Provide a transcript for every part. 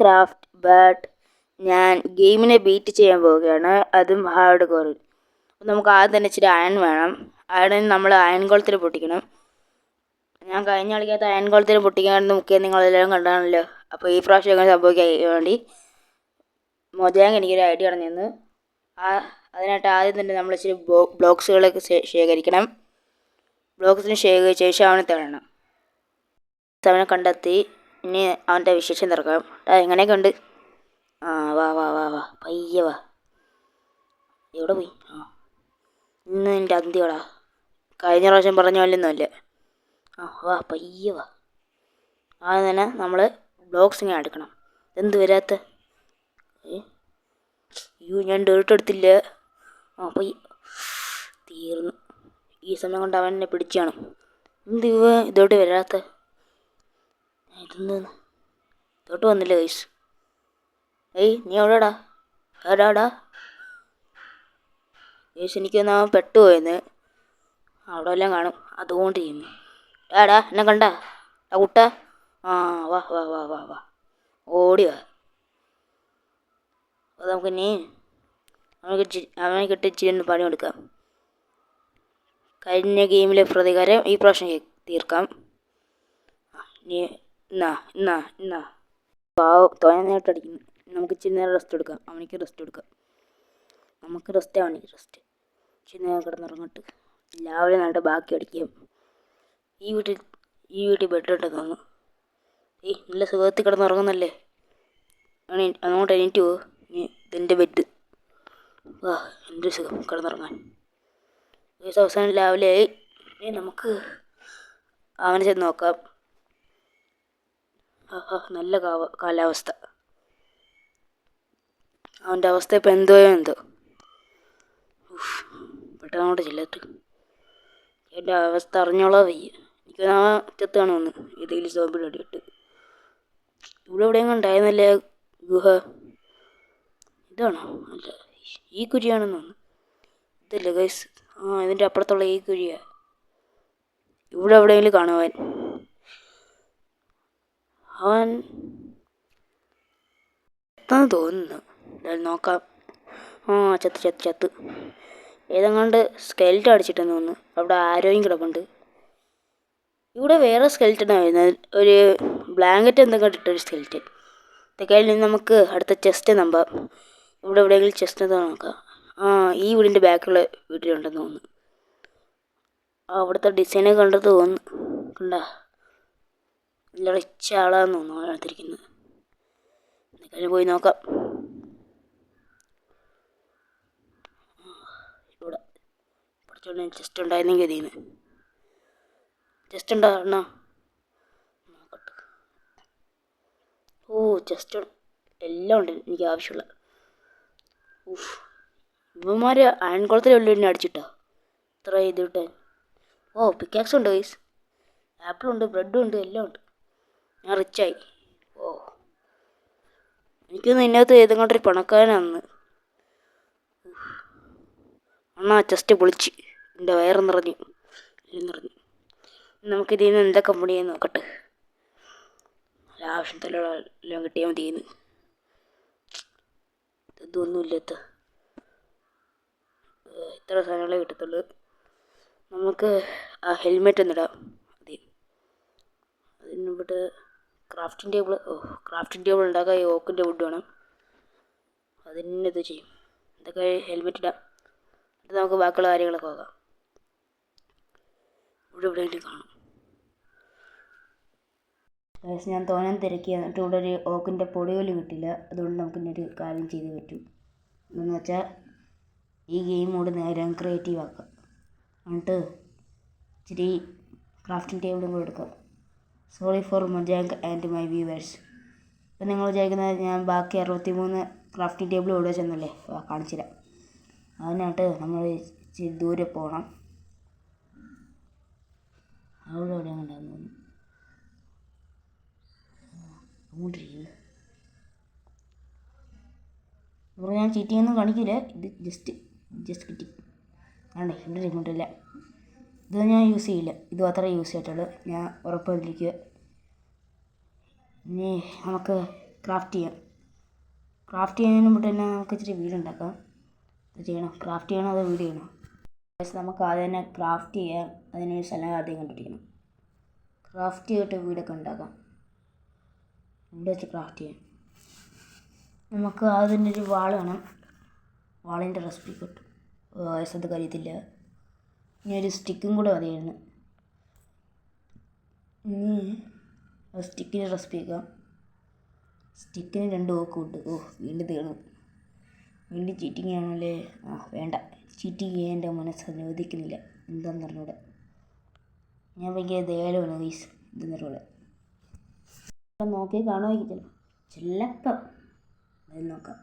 Craft, but ഞാൻ ഗെയിമിനെ beat ചെയ്യാൻ പോവുകയാണ്, അതും ഹാർഡ് കോറിൽ. നമുക്ക് ആദ്യം തന്നെ ഇച്ചിരി അയൺ വേണം. അയൺ നമ്മൾ അയൺ കുളത്തിൽ പൊട്ടിക്കണം. ഞാൻ കഴിഞ്ഞ കളിക്കകത്ത് അയൺ കുളത്തിൽ പൊട്ടിക്കാണെന്ന് മുഖ്യം നിങ്ങളെല്ലാവരും കണ്ടാണല്ലോ. അപ്പോൾ ഈ പ്രാവശ്യം എങ്ങനെ സംഭവിക്കാൻ വേണ്ടി മൊജാങ് എനിക്കൊരു ഐഡിയ പറഞ്ഞു. അതിനായിട്ട് ആദ്യം തന്നെ നമ്മൾ ഇച്ചിരി ബ്ലോക്സുകളൊക്കെ ശേഖരിക്കണം. ബ്ലോക്സിന് ശേഖരിച്ച ശേഷം അവനെ തരണം. അവനെ കണ്ടെത്തി ഇനി അവൻ്റെ വിശേഷം തിറക്കാം. എങ്ങനെയൊക്കെ ഉണ്ട്? വാ വാ വാ വാ പയ്യെ വാ. എവിടെ പോയി? ഇന്ന് എൻ്റെ അന്ത്യടാ. കഴിഞ്ഞ പ്രാവശ്യം പറഞ്ഞ പോലെയൊന്നുമല്ല. വാ പയ്യെ വാ. ആദ്യം തന്നെ നമ്മൾ ബ്ലോക്സ് ഇങ്ങനെ എടുക്കണം. എന്ത് വരാത്ത? ഞാൻ ഡേർട്ട് എടുത്തില്ല. പയ്യെ തീർന്നു. ഈ സമയം കൊണ്ട് അവൻ എന്നെ പിടിച്ചാണ്. എന്ത് ഇതോട്ട് വരാത്ത? ഇതൊന്ന് ഇതോട്ട് വന്നില്ല ഗൈസ്. നീ എവിടെടാ? എവിടാടാ ഗൈസ്? എനിക്കൊന്ന് അവൻ പെട്ടുപോയെന്ന്. അവിടെ എല്ലാം കാണും, അതുകൊണ്ട് ചെയ്യുന്നു. എടാ എന്നെ കണ്ട കുട്ട? വാ വാ വാ വാ വാ ഓടി വാ. അപ്പോൾ നമുക്കിനി അവനെ കിട്ടി ഇച്ചിരി പണി കൊടുക്കാം. കഴിഞ്ഞ ഗെയിമിലെ പ്രതികാരം ഈ പ്രാവശ്യം തീർക്കാം. എന്നാ പാവം തോന്നായിട്ടടിക്കുന്നു. നമുക്ക് ഇച്ചിരി നേരം റെസ്റ്റ് എടുക്കാം. അവനിക്ക് റെസ്റ്റ് എടുക്കാം. നമുക്ക് റെസ്റ്റ് അവനിക്ക് റെസ്റ്റ്. ഇച്ചിരി നേരം കിടന്നുറങ്ങട്ട്. രാവിലെ നട്ട് ബാക്കി അടിക്കാം. ഈ വീട്ടിൽ ബെഡ് ഉണ്ടെന്ന് തോന്നുന്നു. നല്ല സുഖത്തിൽ കിടന്നുറങ്ങുന്നല്ലേ. അങ്ങോട്ട് എണീറ്റ് പോ. ഇതെൻ്റെ ബെഡ്. വാ, എൻ്റെ സുഖം കിടന്നുറങ്ങാൻ. അവസാനം രാവിലെ നമുക്ക് അവനെ ചെന്ന് നോക്കാം. നല്ല കാലാവസ്ഥ. അവൻ്റെ അവസ്ഥ ഇപ്പം എന്തോ പെട്ടെന്ന് അങ്ങോട്ട് ചെല്ലട്ട്. എൻ്റെ അവസ്ഥ അറിഞ്ഞോളാ വയ്യ. എനിക്ക് ചെത്താണ് വന്ന് ഏതെങ്കിലും സോമ്പിൾ അടിയിട്ട്. ഇവിടെ എവിടെയെങ്കിലും ഉണ്ടായിരുന്നല്ലേ ഗുഹ? ഇതാണോ? അല്ല, ഈ കുഴിയാണെന്ന് തോന്നുന്നു. ഇതല്ലേ ഗൈസ്? ഇതിൻ്റെ അപ്പുറത്തുള്ള ഈ കുഴിയാ. ഇവിടെ എവിടെയെങ്കിലും കാണുവാൻ. അവൻ ചത്തെന്ന് തോന്നുന്നു. നോക്കാം. ചത്ത് ഏതെങ്ങാണ്ട് സ്കെൽറ്റൻ അടിച്ചിട്ടെന്ന് തോന്നുന്നു. അവിടെ ആരോയും കിടപ്പുണ്ട്. ഇവിടെ വേറെ സ്കെൽറ്റനാണ് വരുന്നത്. ഒരു ബ്ലാങ്കറ്റ് എന്തെങ്കിലും ഇട്ടൊരു സ്കെൽറ്റൻ. ഇതൊക്കെ നിന്ന് നമുക്ക് അടുത്ത ചെസ്റ്റ് നമ്പാം. ഇവിടെ എവിടെയെങ്കിലും ചെസ്റ്റ് എന്താ നോക്കാം. ഈ വീടിൻ്റെ ബാക്കിലുള്ള വീട്ടിലുണ്ടെന്ന് തോന്നുന്നു. അവിടുത്തെ ഡിസൈനൊക്കെ കണ്ടത് തോന്നുന്നു. കണ്ടാ നല്ല റിച്ച് ആളാന്ന് തോന്നുന്നു അടുത്തിരിക്കുന്നത്. എന്തൊക്കെ പോയി നോക്കാം. ഇവിടെ കുറച്ചുകൂടെ ചെസ്റ്റ് ഉണ്ടായിരുന്നെങ്കിൽ അതിന്ന് ചെസ്റ്റ് ഉണ്ടാകണോ നോക്കട്ടെ. ചെസ്റ്റ് എല്ലാം ഉണ്ട് എനിക്ക് ആവശ്യമുള്ള. ഇവന്മാർ അയൺകുളത്തിൽ വെള്ളം അടിച്ചിട്ടോ ഇത്ര ചെയ്തിട്ട്. പിക്കാക്സ് ഉണ്ട് ഗൈസ്. ആപ്പിളുണ്ട്, ബ്രെഡും ഉണ്ട്, എല്ലാം ഉണ്ട്. ഞാൻ റിച്ചായി. എനിക്കൊന്ന് ഇതിനകത്ത് ഏതെങ്ങോട്ടൊരു പണക്കാരനാണെന്ന്. ചെസ്റ്റ് പൊളിച്ച് എൻ്റെ വയറ് നിറഞ്ഞു. നമുക്കിതിൽ നിന്ന് എന്തൊക്കെ പണിയെന്ന് നോക്കട്ടെ. ആവശ്യത്തിലുള്ള എല്ലാം കിട്ടിയാൽ മതിയെന്ന്. ഇതൊന്നുമില്ലാത്ത ഇത്ര സാധനങ്ങളെ കിട്ടത്തുള്ളൂ. നമുക്ക് ആ ഹെൽമെറ്റ് ഒന്നിടാം. അതിനിവിടെ ക്രാഫ്റ്റിംഗ് ടേബിൾ ഉണ്ടാക്കാൻ ഈ ഓക്കിൻ്റെ വുഡ് വേണം. അതിനിത് ചെയ്യും. ഇതൊക്കെ ഹെൽമെറ്റ് ഇടാം. എന്നിട്ട് നമുക്ക് ബാക്കിയുള്ള കാര്യങ്ങളൊക്കെ നോക്കാം. ഇവിടെ കാണും. ഞാൻ തോന്നാൻ തിരക്കി. എന്നിട്ട് ഇവിടെ ഒരു ഓക്കിൻ്റെ പൊടി പോലും കിട്ടില്ല. അതുകൊണ്ട് നമുക്ക് ഇന്നൊരു കാര്യം ചെയ്ത് പറ്റും. എന്ന് വെച്ചാൽ ഈ ഗെയിം മോഡ് നേരെ ക്രിയേറ്റീവ് ആക്കാം. എന്നിട്ട് ഇച്ചിരി ക്രാഫ്റ്റിംഗ് ടേബിളും കൂടെ എടുക്കാം. Sorry for Mojang and my viewers. ഇപ്പം നിങ്ങൾ വിചാരിക്കുന്നത് ഞാൻ ബാക്കി 63 ക്രാഫ്റ്റിംഗ് ടേബിൾ ഇവിടെ ചെന്നല്ലേ കാണിച്ചു തരാം. അതിനായിട്ട് നമ്മൾ ഇച്ചിരി ദൂരെ പോകണം. അവിടെ എവിടെയാണ് ഉണ്ടാകുന്നു അങ്ങോട്ടിരിക്കുന്നു. അപ്പോൾ ഞാൻ ചീറ്റിങ്ങൊന്നും കാണിക്കില്ല. ഇത് ജസ്റ്റ് കിട്ടി. ആണേ എൻ്റെ റിമോട്ടില്ല. ഇത് ഞാൻ യൂസ് ചെയ്യില്ല. ഇത് മാത്രമേ യൂസ് ചെയ്തിട്ടുള്ളൂ. ഞാൻ ഉറപ്പ് വന്നിരിക്കുക. ഇനി നമുക്ക് ക്രാഫ്റ്റ് ചെയ്യാം. ക്രാഫ്റ്റ് ചെയ്യുന്നതിന് മുമ്പ് തന്നെ നമുക്ക് ഇച്ചിരി വീടുണ്ടാക്കാം. ഇത് ചെയ്യണം, ക്രാഫ്റ്റ് ചെയ്യണോ അതോ വീട് ചെയ്യണോ? നമുക്ക് ആദ്യം തന്നെ ക്രാഫ്റ്റ് ചെയ്യാം. അതിനൊരു സ്ഥലം ആദ്യം കണ്ടുപിടിക്കണം. ക്രാഫ്റ്റ് ചെയ്തിട്ട് വീടൊക്കെ ഉണ്ടാക്കാം. വീട് വെച്ച് ക്രാഫ്റ്റ് ചെയ്യാം. നമുക്ക് ആദ്യം ഒരു വാൾ വേണം. വാളിൻ്റെ റെസിപ്പി കിട്ടും. വയസ്സത് കഴിയത്തില്ല. ഇനി ഒരു സ്റ്റിക്കും കൂടെ മതിയായിരുന്നു. ഇനി സ്റ്റിക്കിന് റെസിപ്പി വെക്കാം. സ്റ്റിക്കിന് 2 ഓക്കുണ്ട്. വീണ്ടും തീർന്നു. വീണ്ടും ചീറ്റിങ് ആണല്ലേ. വേണ്ട, ചീറ്റിങ് ചെയ്യാൻ എൻ്റെ മനസ്സ് അനുവദിക്കുന്നില്ല. എന്താണെന്ന് പറഞ്ഞൂടെ. ഞാൻ ഭയങ്കര ദയാലുവാണ് ഗൈസ്. ഇതെന്ന് പറഞ്ഞൂടെ നോക്കി കാണുമായിരിക്കും ചിലപ്പം. അത് നോക്കാം.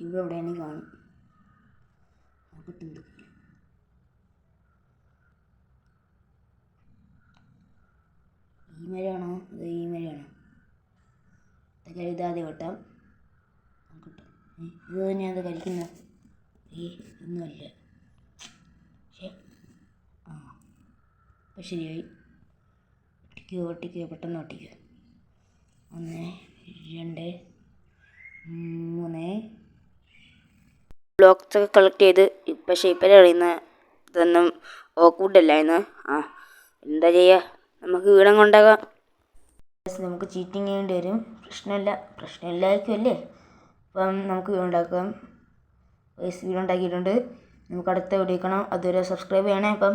ഇവിടെ എവിടെയാണെങ്കിൽ കാണും. നോക്കട്ടെ എന്തൊക്കെ. ഈ മരമാണോ അതോ ഈ മരമാണോ? ഇതൊക്കെ എഴുതാതെ വെട്ടാം. നോക്കട്ടെ. ഇത് തന്നെയാണ് അത് കഴിക്കുന്നത്. ഒന്നുമല്ല. അപ്പം ശരിയായി. ഒട്ടിക്കുക പെട്ടെന്ന് ഒട്ടിക്കുക. 1 2 3 ബ്ലോക്സ് ഒക്കെ കളക്ട് ചെയ്ത്. പക്ഷേ ഇപ്പം അറിയുന്ന ഇതൊന്നും ഓക്ക്വുഡല്ലായിരുന്നു. എന്താ ചെയ്യുക, നമുക്ക് വീടങ്ങ് ഉണ്ടാകാം. നമുക്ക് ചീറ്റിങ് ചെയ്യേണ്ടി വരും. പ്രശ്നമില്ലായിരിക്കും അല്ലേ. അപ്പം നമുക്ക് വീടുണ്ടാക്കാം. വീടുണ്ടാക്കിയിട്ടുണ്ട്. നമുക്ക് അടുത്ത വീഡിയോ കാണാം. അതുവരെ സബ്സ്ക്രൈബ് ചെയ്യണേ. അപ്പം